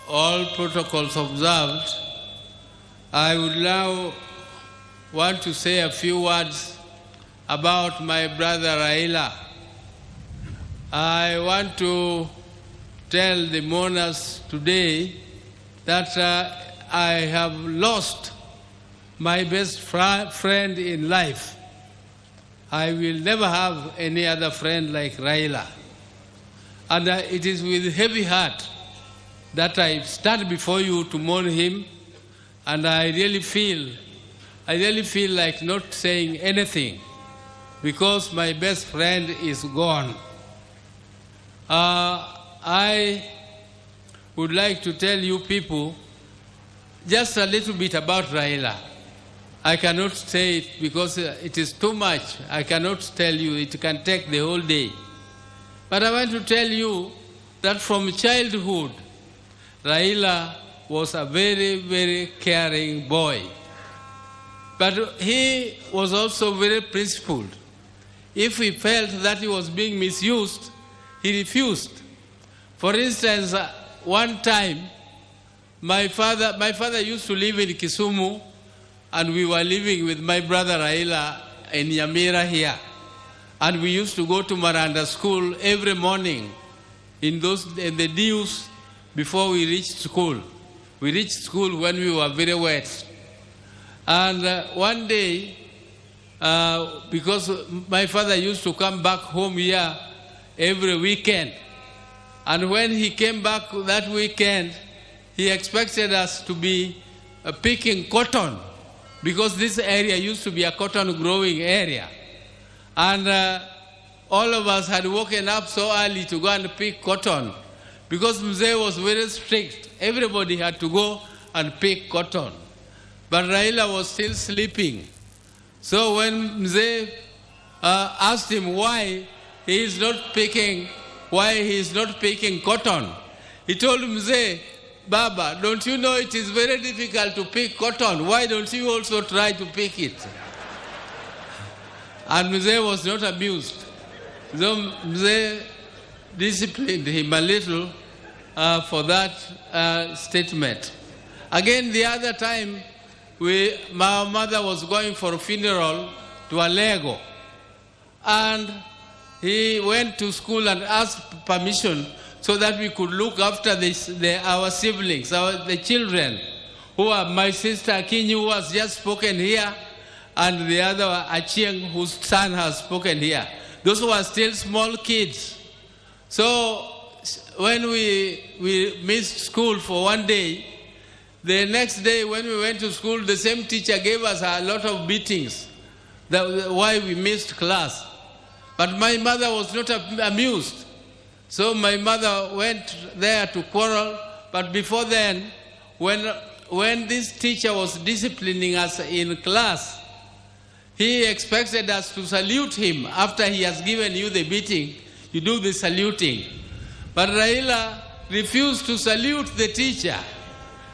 All protocols observed, I would now want to say a few words about my brother Raila. I want to tell the mourners today that I have lost my best friend in life. I will never have any other friend like Raila. And it is with heavy heart that I stand before you to mourn him, and I really feel like not saying anything because my best friend is gone. I would like to tell you people just a little bit about Raila. I cannot say it because it is too much. I cannot tell you. It can take the whole day. But I want to tell you that from childhood, Raila was a very, very caring boy. But he was also very principled. If he felt that he was being misused, he refused. For instance, one time, my father used to live in Kisumu, and we were living with my brother Raila in Nyamira here. And we used to go to Maranda school every morning in the dews before we reached school. We reached school when we were very wet. And one day, because my father used to come back home here every weekend, and when he came back that weekend, he expected us to be picking cotton, because this area used to be a cotton growing area. And all of us had woken up so early to go and pick cotton, because Mzee was very strict. Everybody had to go and pick cotton. But Raila was still sleeping. So when Mzee asked him why he is not picking cotton, he told Mzee, Baba, don't you know it is very difficult to pick cotton? Why don't you also try to pick it? And Mzee was not amused. So Mzee disciplined him a little for that statement. Again, the other time, my mother was going for a funeral to Alego. And he went to school and asked permission so that we could look after our siblings, the children, who are my sister Akinyi, who has just spoken here, and the other Achieng, whose son has spoken here. Those who are still small kids. So when we missed school for one day, the next day when we went to school, the same teacher gave us a lot of beatings, why we missed class. But my mother was not amused. So my mother went there to quarrel. But before then, when this teacher was disciplining us in class, he expected us to salute him. After he has given you the beating, you do the saluting. But Raila refused to salute the teacher.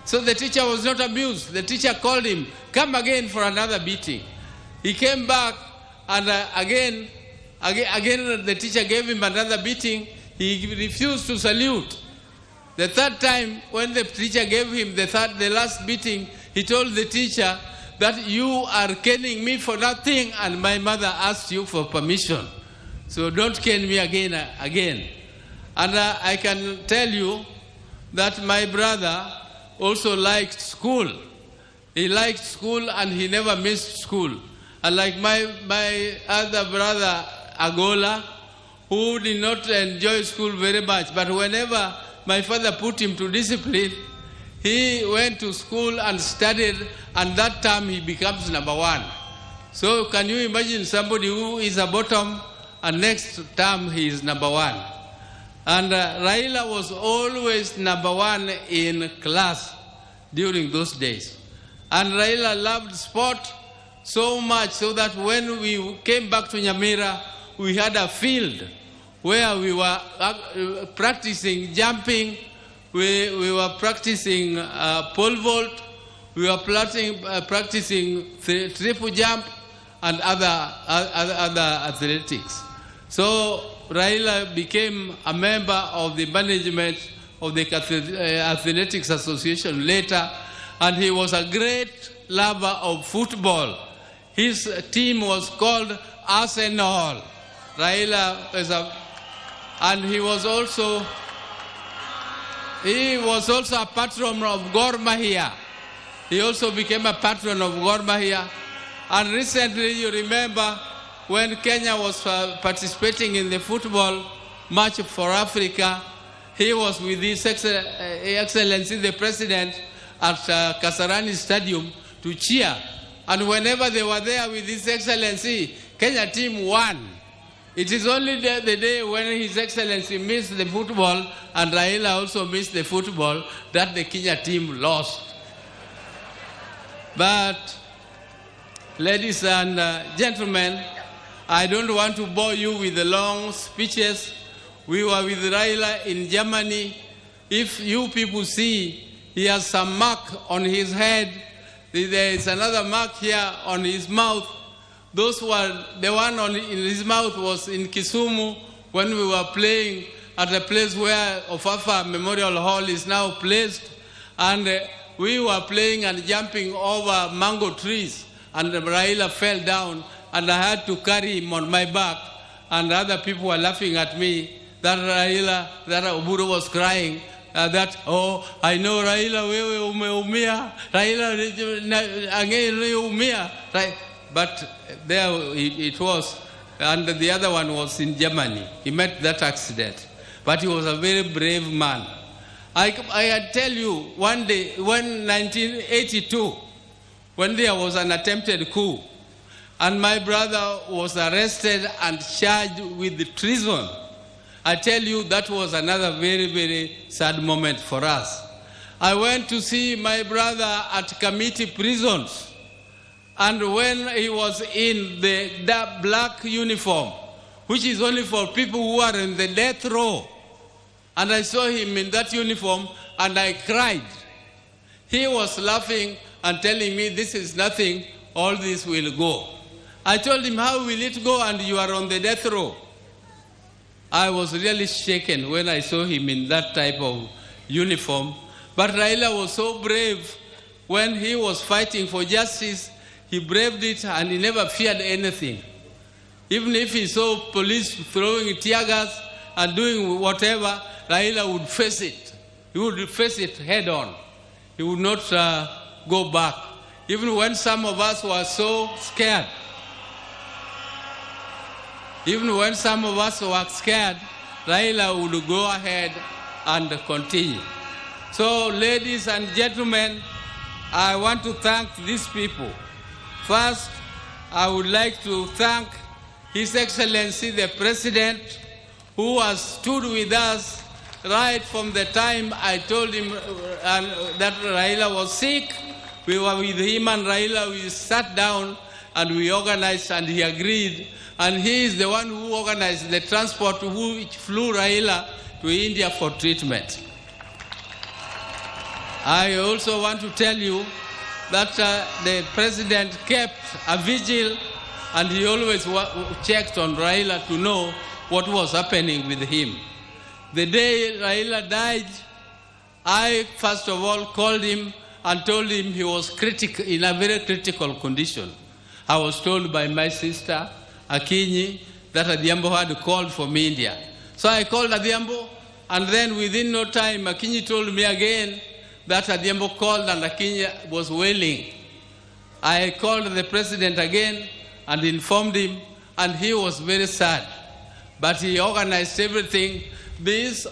So the teacher was not amused. The teacher called him, come again for another beating. He came back, and again the teacher gave him another beating. He refused to salute. The third time, when the teacher gave him the last beating, he told the teacher that you are caning me for nothing, and my mother asked you for permission. So don't cane me again. And I can tell you that my brother also liked school. He liked school and he never missed school. Unlike my other brother, Agola, who did not enjoy school very much, but whenever my father put him to discipline, he went to school and studied, and that time he becomes number one. So can you imagine somebody who is a bottom and next term he is number one? And Raila was always number one in class during those days. And Raila loved sport so much so that when we came back to Nyamira, we had a field where we were practicing jumping, we were practicing pole vault, we were practicing triple jump and other athletics. So Raila became a member of the management of the Athletics Association later, and he was a great lover of football. His team was called Arsenal. Raila is and he was also a patron of Gor Mahia. He also became a patron of Gor Mahia. And recently, you remember, when Kenya was participating in the football match for Africa, he was with His Excellency the President at Kasarani Stadium to cheer. And whenever they were there with His Excellency, Kenya team won. It is only the day when His Excellency missed the football and Raila also missed the football that the Kenya team lost. But, ladies and gentlemen, I don't want to bore you with the long speeches. We were with Raila in Germany. If you people see, he has some mark on his head. There is another mark here on his mouth. Those were, the one in his mouth was in Kisumu when we were playing at a place where Ofafa Memorial Hall is now placed. And we were playing and jumping over mango trees. And Raila fell down and I had to carry him on my back. And other people were laughing at me that Oburu was crying. Oh, I know Raila, wewe umeumia. Raila, umia. But there it was, and the other one was in Germany. He met that accident. But he was a very brave man. I tell you, one day, when 1982, when there was an attempted coup, and my brother was arrested and charged with treason, I tell you, that was another very, very sad moment for us. I went to see my brother at committee prisons. And when he was in the black uniform, which is only for people who are in the death row, and I saw him in that uniform and I cried. He was laughing and telling me, this is nothing, all this will go. I told him, how will it go and you are on the death row? I was really shaken when I saw him in that type of uniform. But Raila was so brave when he was fighting for justice. He braved it and he never feared anything. Even if he saw police throwing tear gas and doing whatever, Raila would face it. He would face it head on. He would not go back. Even when some of us were so scared, Raila would go ahead and continue. So, ladies and gentlemen, I want to thank these people. First, I would like to thank His Excellency the President, who has stood with us right from the time I told him that Raila was sick. We were with him and Raila, we sat down and we organized and he agreed. And he is the one who organized the transport which flew Raila to India for treatment. I also want to tell you that the president kept a vigil and he always checked on Raila to know what was happening with him. The day Raila died, I first of all called him and told him he was in a very critical condition. I was told by my sister, Akinyi, that Adhiambo had called from India. So I called Adhiambo, and then within no time, Akinyi told me again that Adhiambo called and Akinyi was wailing. I called the president again and informed him, and he was very sad. But he organized everything.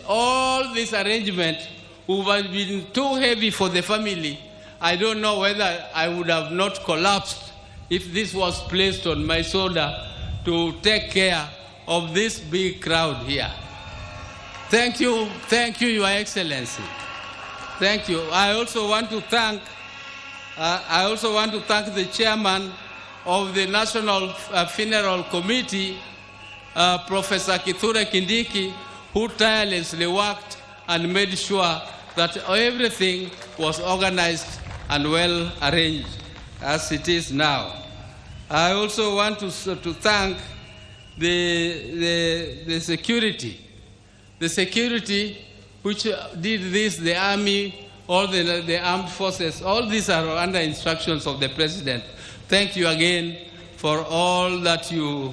All this arrangement would have been too heavy for the family. I don't know whether I would have not collapsed if this was placed on my shoulder to take care of this big crowd here. Thank you, Your Excellency. Thank you. I also want to thank the chairman of the National Funeral Committee, Professor Kithure Kindiki, who tirelessly worked and made sure that everything was organized and well arranged as it is now. I also want to thank the security. The security which did this, the army, all the armed forces, all these are under instructions of the president. Thank you again for all that you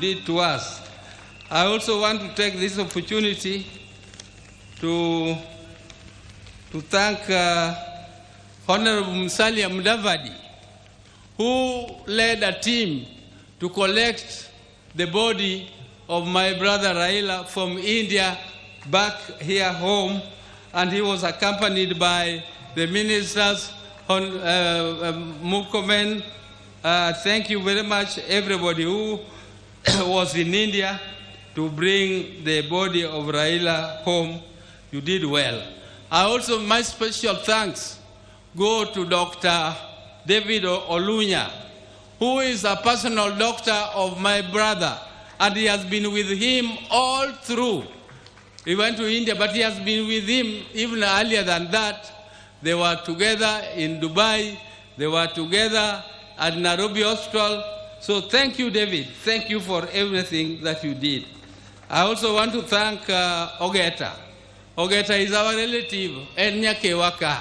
did to us. I also want to take this opportunity to thank Honorable Musalia Mudavadi, who led a team to collect the body of my brother Raila from India back here home, and he was accompanied by the ministers, Murkomen. Thank you very much, everybody who was in India to bring the body of Raila home. You did well. My special thanks go to Dr. David Olunya, who is a personal doctor of my brother, and he has been with him all through. He went to India, but he has been with him even earlier than that. They were together in Dubai. They were together at Nairobi Hospital. So thank you, David. Thank you for everything that you did. I also want to thank Ogeta. Ogeta is our relative, Enya Kewaka.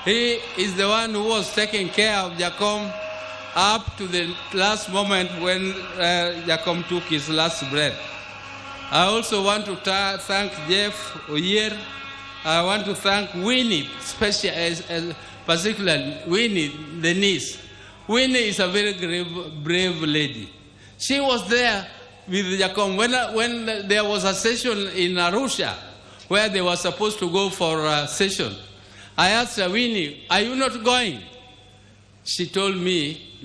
He is the one who was taking care of Jacom up to the last moment when Jacom took his last breath. I also want to thank Jeff Oyer. I want to thank Winnie, particularly Winnie, the niece. Winnie is a very brave lady. She was there with Jacom when there was a session in Arusha where they were supposed to go for a session. I asked her, Winnie, are you not going? She told me,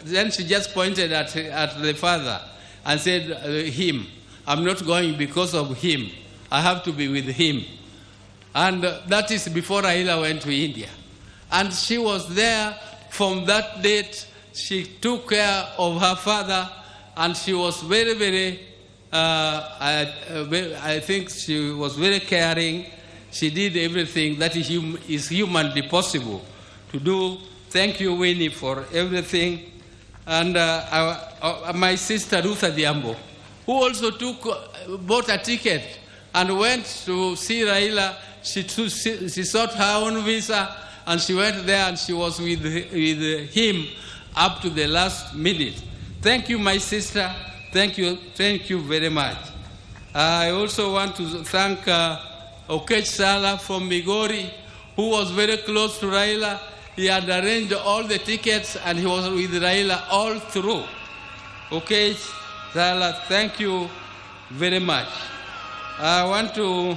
then she just pointed at the father and said, him. I'm not going because of him. I have to be with him. And that is before Raila went to India. And she was there from that date. She took care of her father, and she was very, very, I think she was very caring. She did everything that is humanly possible to do. Thank you, Winnie, for everything. And my sister, Ruth Adiambo, who also bought a ticket and went to see Raila. She sought her own visa, and she went there, and she was with him up to the last minute. Thank you, my sister. Thank you very much. I also want to thank Okech Sala from Migori, who was very close to Raila. He had arranged all the tickets, and he was with Raila all through. Okech Sala, thank you very much. I want to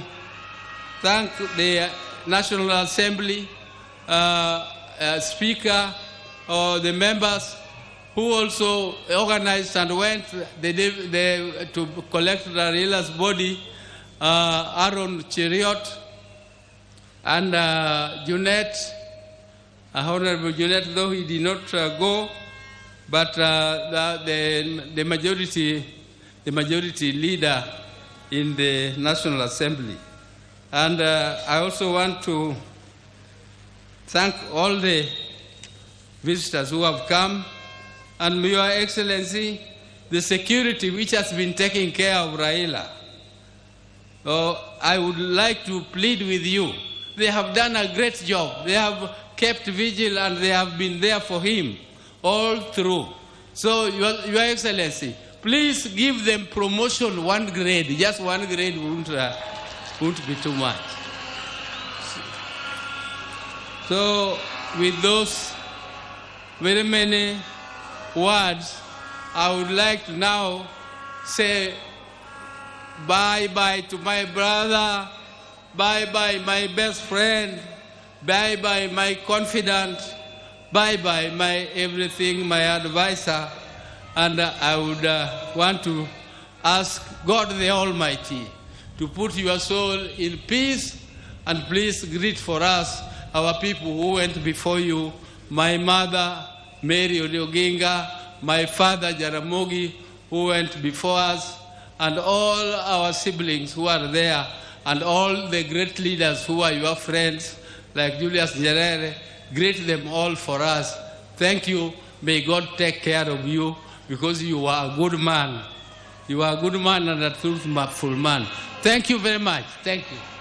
thank the National Assembly Speaker, the members who also organized and went to collect Raila's body, Aaron Cheriot and Junet, Honorable Junet, though he did not go, but the majority leader in the National Assembly. And I also want to thank all the visitors who have come, and Your Excellency, the security which has been taking care of Raila. I would like to plead with you. They have done a great job. They have kept vigil, and they have been there for him all through. So, Your Excellency, please give them promotion 1 grade. Just 1 grade won't be too much. So, with those very many words, I would like to now say bye-bye to my brother, bye-bye my best friend, bye-bye my confidant, bye-bye my everything, my advisor. And I would want to ask God the Almighty to put your soul in peace, and please greet for us our people who went before you, my mother, Mary Odinga, my father, Jaramogi, who went before us, and all our siblings who are there, and all the great leaders who are your friends, like Julius Nyerere. Greet them all for us. Thank you. May God take care of you, because you are a good man. You are a good man and a truthful man. Thank you very much. Thank you.